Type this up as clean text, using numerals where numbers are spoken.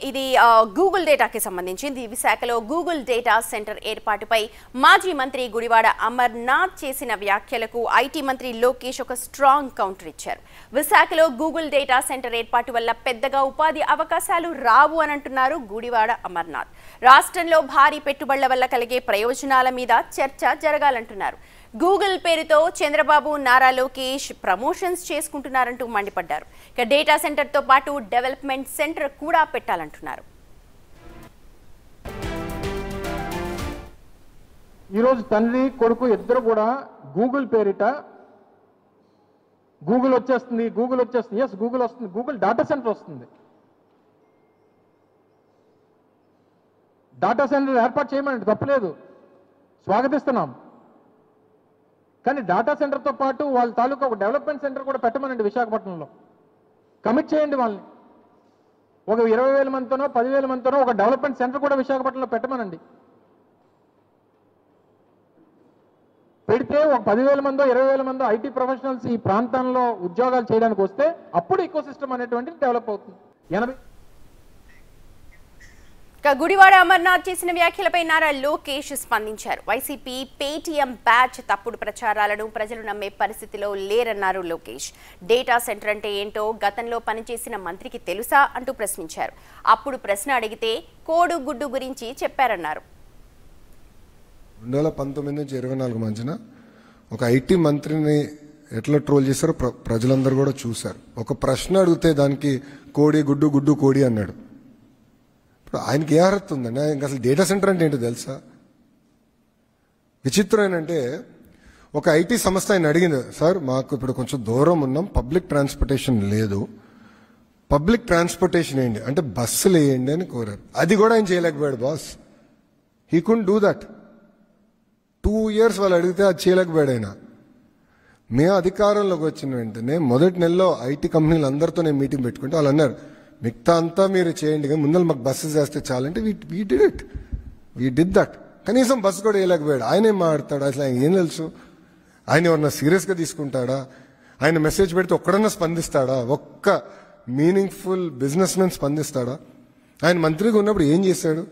ఇది గూగుల్ డేటాకి సంబంధించింది. విశాఖలో గూగుల్ డేటా సెంటర్ ఏర్పాటుపై మాజీ మంత్రి గుడివాడ అమర్నాథ్ చేసిన వ్యాఖ్యలకు ఐటీ మంత్రి లోకేష్ ఒక స్ట్రాంగ్ కౌంటర్ ఇచ్చారు. విశాఖలో గూగుల్ డేటా సెంటర్ ఏర్పాటు వల్ల పెద్దగా ఉపాధి అవకాశాలు రావు అని అంటున్నారు గుడివాడ అమర్నాథ్. రాష్ట్రంలో భారీ పెట్టుబడుల వల్ల కలిగే ప్రయోజనాల మీద చర్చ జరగాలంటున్నారు. గూగుల్ పేరుతో చంద్రబాబు నారా లోకేష్ ప్రమోషన్స్ చేసుకుంటున్నారంటూ మండిపడ్డారు. ఇక డేటా సెంటర్ తో పాటు డెవలప్మెంట్ సెంటర్ కూడా పెట్టాలంటున్నారు. ఈరోజు తండ్రి కొడుకు ఇద్దరు కూడా గూగుల్ పేరిట గూగుల్ వచ్చేస్తుంది ఎస్ గూగుల్ వస్తుంది, గూగుల్ డేటా సెంటర్ వస్తుంది. డేటా సెంటర్ ఏర్పాటు చేయమని తప్పలేదు, స్వాగతిస్తున్నాం. కానీ డేటా సెంటర్తో పాటు వాళ్ళ తాలూకా ఒక డెవలప్మెంట్ సెంటర్ కూడా పెట్టమనండి. విశాఖపట్నంలో కమిట్ చేయండి వాళ్ళని. ఒక 20,000 మందితోనో 10,000 మందితోనో ఒక డెవలప్మెంట్ సెంటర్ కూడా విశాఖపట్నంలో పెట్టమనండి. పెడితే ఒక 10,000 మందో 20,000 మందో ఐటీ ప్రొఫెషనల్స్ ఈ ప్రాంతంలో ఉద్యోగాలు చేయడానికి వస్తే అప్పుడు ఈకో సిస్టమ్ అనేటువంటిది డెవలప్ అవుతుంది. గుడివాడ అమర్నాథ్ చేసిన వ్యాఖ్యలపై నారా లోకేష్ స్పందించారు. వైసీపీ పేటీఎం బ్యాచ్ తప్పుడు ప్రచారాలను ప్రజలు నమ్మే పరిస్థితిలో లేరన్నారు లోకేష్. డేటా సెంటర్ అంటే ఏంటో గతంలో పనిచేసిన మంత్రికి తెలుసా అంటూ ప్రశ్నించారు. అప్పుడు ప్రశ్న అడిగితే కోడు గుడ్డు గురించి చెప్పారన్నారు. 2019 నుంచి 24 మధ్యన ఒక ఐటీ మంత్రిని ఎట్లా ట్రోల్ చేశారో ప్రజలందరూ కూడా చూశారు. ఒక ప్రశ్న అడిగితే దానికి కోడి గుడ్డు గుడ్డు కోడి అన్నాడు. ఆయనకి ఏ అర్హత ఉందండి? ఆయనకి అసలు డేటా సెంటర్ అంటే ఏంటో తెలుసా? విచిత్రం ఏంటంటే ఒక ఐటీ సంస్థ ఆయన అడిగింది, సార్ మాకు ఇప్పుడు కొంచెం దూరం ఉన్నాం, పబ్లిక్ ట్రాన్స్పోర్టేషన్ లేదు, పబ్లిక్ ట్రాన్స్పోర్టేషన్ ఏంటి అంటే బస్సులు వేయండి అని కోరారు. అది కూడా ఆయన చేయలేకపోయాడు boss. He couldn't do that. 2 years వాళ్ళు అడిగితే అది చేయలేకపోయాడు ఆయన. మేము అధికారంలోకి వచ్చిన వెంటనే మొదటి నెలలో ఐటీ కంపెనీలు అందరితో నేను మీటింగ్ పెట్టుకుంటే వాళ్ళు అన్నారు, మిగతా అంతా మీరు చేయండి కానీ ముందర మాకు బస్సెస్ వేస్తే చాలంటే వీ డిడ్ దట్. కనీసం బస్సు కూడా వేయలేకపోయాడు. ఆయన ఏం మాట్లాడతాడు? అసలు ఆయన ఏం తెలుసు? ఆయన ఎవరన్నా సీరియస్గా తీసుకుంటాడా? ఆయన మెసేజ్ పెడితే ఒక్కడన్నా స్పందిస్తాడా? ఒక్క మీనింగ్ఫుల్ బిజినెస్ మ్యాన్ స్పందిస్తాడా? ఆయన మంత్రిగా ఉన్నప్పుడు ఏం చేశాడు?